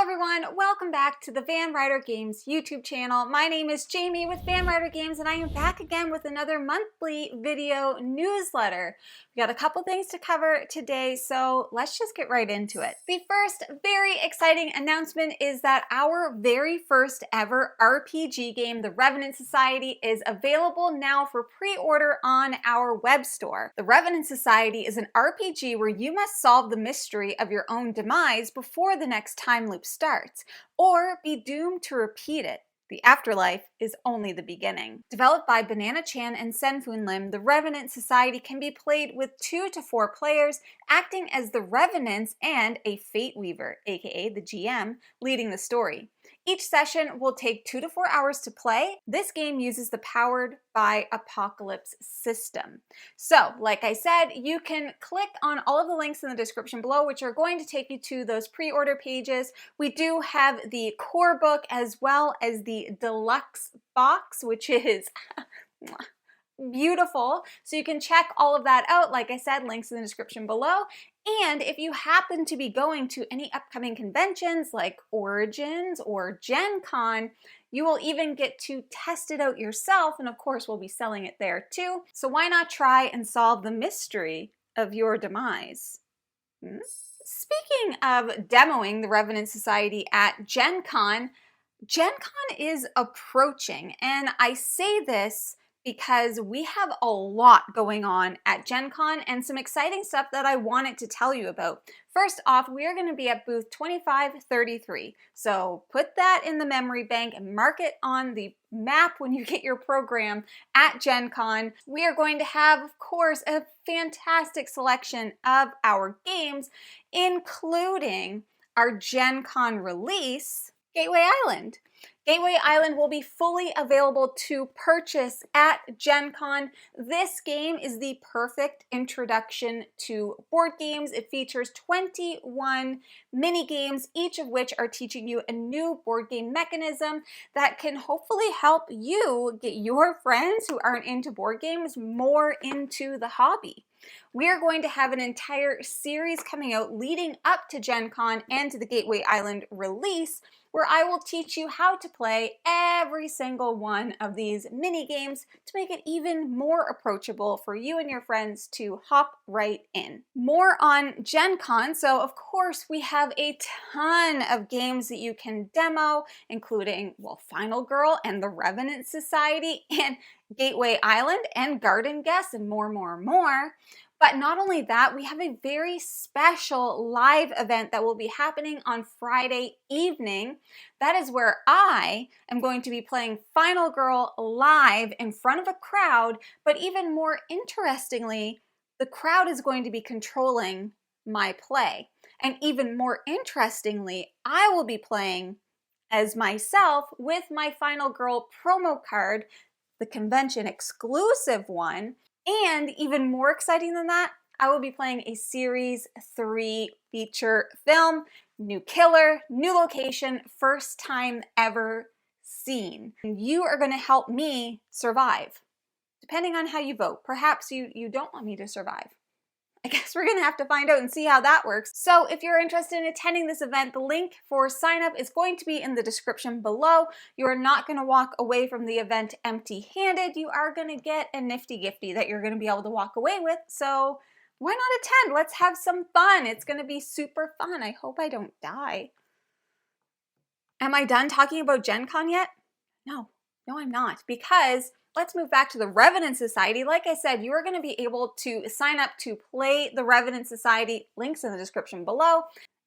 everyone, welcome back to the Van Ryder Games YouTube channel. My name is Jamie with Van Ryder Games and I am back again with another monthly video newsletter. We got a couple things to cover today, so let's just get right into it. The first very exciting announcement is that our very first ever RPG game, The Revenant Society, is available now for pre-order on our web store. The Revenant Society is an RPG where you must solve the mystery of your own demise before the next time loop starts, or be doomed to repeat it. The afterlife is only the beginning. Developed by Banana Chan and Senfun Lim, the Revenant Society can be played with 2 to 4 players, acting as the Revenants and a Fate Weaver, aka the GM, leading the story. Each session will take 2 to 4 hours to play. This game uses the Powered by Apocalypse system. So, like I said, you can click on all of the links in the description below, which are going to take you to those pre-order pages. We do have the core book as well as the deluxe box, which is beautiful. So you can check all of that out. Like I said, links in the description below. And if you happen to be going to any upcoming conventions like Origins or Gen Con, you will even get to test it out yourself, and of course we'll be selling it there too. So why not try and solve the mystery of your demise? Speaking of demoing the Revenant Society at Gen Con is approaching, and I say this because we have a lot going on at Gen Con and some exciting stuff that I wanted to tell you about. First off, we are going to be at booth 2533. So put that in the memory bank and mark it on the map when you get your program at Gen Con. We are going to have, of course, a fantastic selection of our games, including our Gen Con release, Gateway Island. Gateway Island will be fully available to purchase at Gen Con. This game is the perfect introduction to board games. It features 21 mini games, each of which are teaching you a new board game mechanism that can hopefully help you get your friends who aren't into board games more into the hobby. We are going to have an entire series coming out leading up to Gen Con and to the Gateway Island release, where I will teach you how to play every single one of these mini games to make it even more approachable for you and your friends to hop right in. More on Gen Con. So of course we have a ton of games that you can demo, including, well, Final Girl and the Revenant Society and Gateway Island and Garden Guest and more. But not only that, we have a very special live event that will be happening on Friday evening. That is where I am going to be playing Final Girl live in front of a crowd, but even more interestingly, the crowd is going to be controlling my play. And even more interestingly, I will be playing as myself with my Final Girl promo card, the convention exclusive one. And even more exciting than that, I will be playing a Series 3 feature film, new killer, new location, first time ever seen. And you are going to help me survive, depending on how you vote. Perhaps you don't want me to survive. I guess we're going to have to find out and see how that works. So if you're interested in attending this event, the link for sign up is going to be in the description below. You are not going to walk away from the event empty-handed. You are going to get a nifty gifty that you're going to be able to walk away with. So why not attend? Let's have some fun. It's going to be super fun. I hope I don't die. Am I done talking about Gen Con yet? No, I'm not, because let's move back to the Revenant Society. Like I said, you are going to be able to sign up to play the Revenant Society, links in the description below.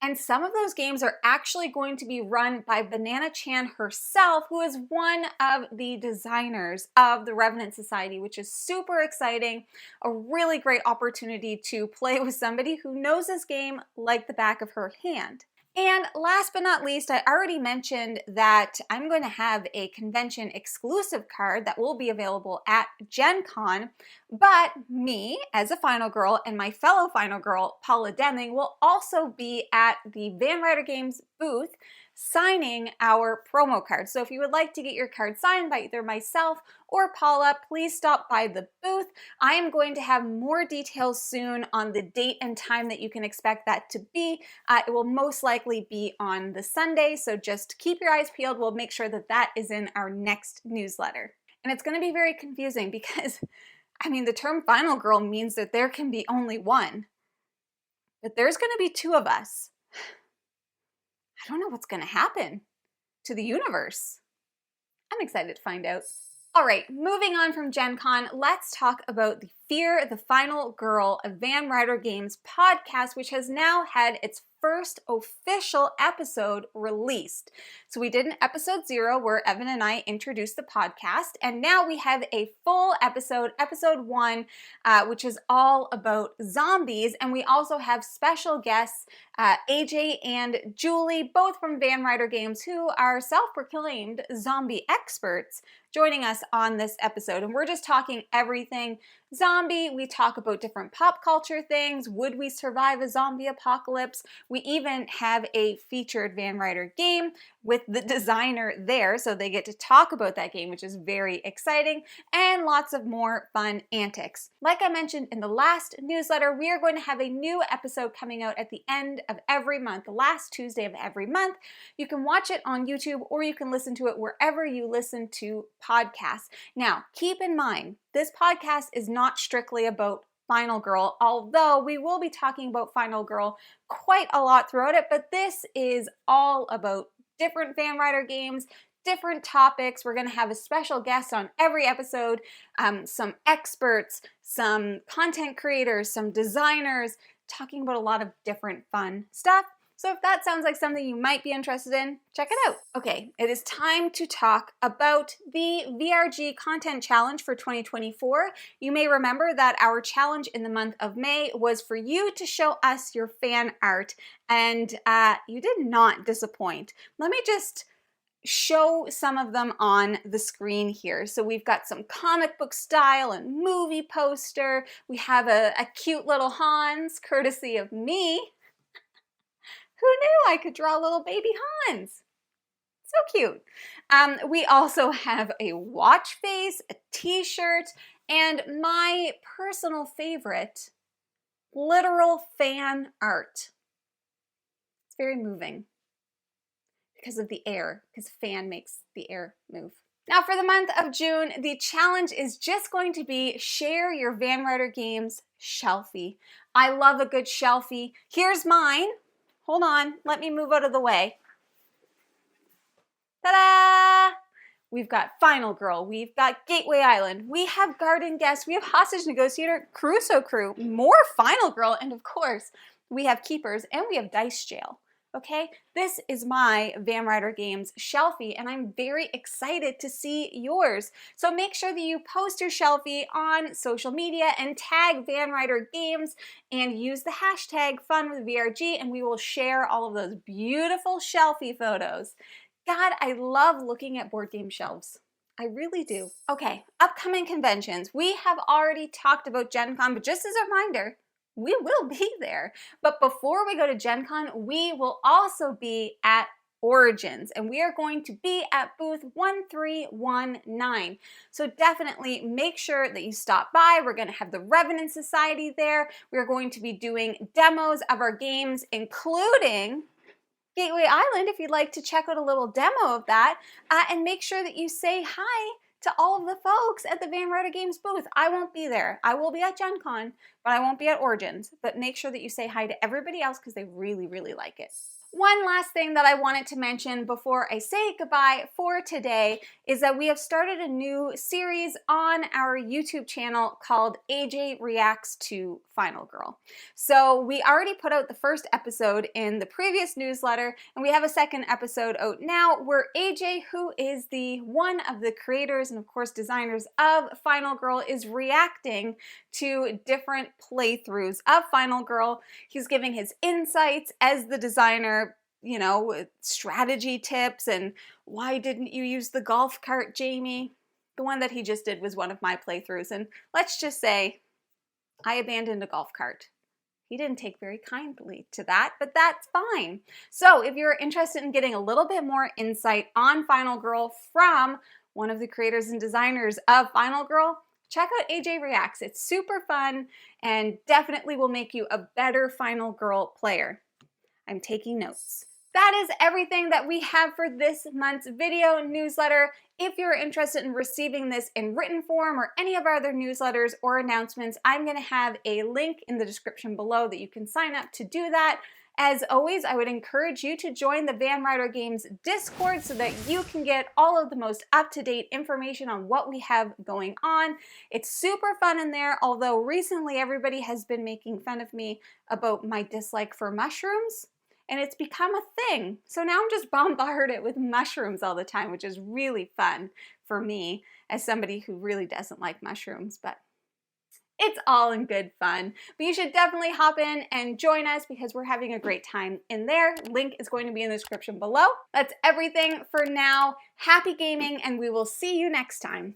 And some of those games are actually going to be run by Banana Chan herself, who is one of the designers of the Revenant Society, which is super exciting. A really great opportunity to play with somebody who knows this game like the back of her hand. And last but not least, I already mentioned that I'm going to have a convention exclusive card that will be available at Gen Con, but me, as a Final Girl, and my fellow Final Girl, Paula Deming, will also be at the Van Ryder Games booth signing our promo card. So if you would like to get your card signed by either myself or Paula, please stop by the booth. I am going to have more details soon on the date and time that you can expect that to be. It will most likely be on the Sunday, so just keep your eyes peeled. We'll make sure that that is in our next newsletter. And it's going to be very confusing because, I mean, the term final girl means that there can be only one, but there's going to be two of us. I don't know what's going to happen to the universe. I'm excited to find out. All right, moving on from Gen Con, let's talk about the Fear the Final Girl, a Van Ryder Games podcast, which has now had its first official episode released. So we did an episode 0 where Evan and I introduced the podcast, and now we have a full episode, episode 1, which is all about zombies, and we also have special guests, AJ and Julie, both from Van Ryder Games, who are self-proclaimed zombie experts, joining us on this episode. And we're just talking everything zombie. We talk about different pop culture things. Would we survive a zombie apocalypse? We even have a featured Van Ryder game with the designer there, so they get to talk about that game, which is very exciting, and lots of more fun antics. Like I mentioned in the last newsletter, we are going to have a new episode coming out at the end of every month, the last Tuesday of every month. You can watch it on YouTube or you can listen to it wherever you listen to podcasts. Now, keep in mind, this podcast is not strictly about Final Girl, although we will be talking about Final Girl quite a lot throughout it, but this is all about different Van Ryder games, different topics. We're going to have a special guest on every episode, some experts, some content creators, some designers, talking about a lot of different fun stuff. So if that sounds like something you might be interested in, check it out. Okay, it is time to talk about the VRG Content Challenge for 2024. You may remember that our challenge in the month of May was for you to show us your fan art, and you did not disappoint. Let me just show some of them on the screen here. So we've got some comic book style and movie poster. We have a cute little Hans, courtesy of me. Who knew I could draw little baby Hans? So cute. We also have a watch face, a t-shirt, and my personal favorite, literal fan art. It's very moving because of the air, because fan makes the air move. Now for the month of June, the challenge is just going to be share your Van Ryder Games shelfie. I love a good shelfie. Here's mine. Hold on, let me move out of the way. Ta-da! We've got Final Girl, we've got Gateway Island, we have Garden Guest, we have Hostage Negotiator, Crusoe Crew, more Final Girl, and of course, we have Keepers and we have Dice Jail. Okay, this is my Van Ryder Games shelfie, and I'm very excited to see yours. So make sure that you post your shelfie on social media and tag Van Ryder Games and use the hashtag FunWithVRG, and we will share all of those beautiful shelfie photos. God, I love looking at board game shelves. I really do. Okay, upcoming conventions. We have already talked about Gen Con, but just as a reminder, we will be there. But before we go to Gen Con, we will also be at Origins, and we are going to be at booth 1319. So definitely make sure that you stop by. We're going to have the Revenant Society there. We're going to be doing demos of our games, including Gateway Island, if you'd like to check out a little demo of that, and make sure that you say hi to all of the folks at the Van Ryder Games booth. I won't be there. I will be at Gen Con, but I won't be at Origins. But make sure that you say hi to everybody else because they really, really like it. One last thing that I wanted to mention before I say goodbye for today is that we have started a new series on our YouTube channel called AJ Reacts to Final Girl. So we already put out the first episode in the previous newsletter, and we have a second episode out now where AJ, who is the one of the creators and of course designers of Final Girl, is reacting to different playthroughs of Final Girl. He's giving his insights as the designer, you know, strategy tips and why didn't you use the golf cart, Jamie? The one that he just did was one of my playthroughs, and let's just say I abandoned a golf cart. He didn't take very kindly to that, but that's fine. So if you're interested in getting a little bit more insight on Final Girl from one of the creators and designers of Final Girl, check out AJ Reacts. It's super fun and definitely will make you a better Final Girl player. I'm taking notes. That is everything that we have for this month's video newsletter. If you're interested in receiving this in written form or any of our other newsletters or announcements, I'm going to have a link in the description below that you can sign up to do that. As always, I would encourage you to join the Van Ryder Games Discord so that you can get all of the most up-to-date information on what we have going on. It's super fun in there, although recently everybody has been making fun of me about my dislike for mushrooms. And it's become a thing. So now I'm just bombarded with mushrooms all the time, which is really fun for me as somebody who really doesn't like mushrooms, but it's all in good fun. But you should definitely hop in and join us because we're having a great time in there. Link is going to be in the description below. That's everything for now. Happy gaming, and we will see you next time.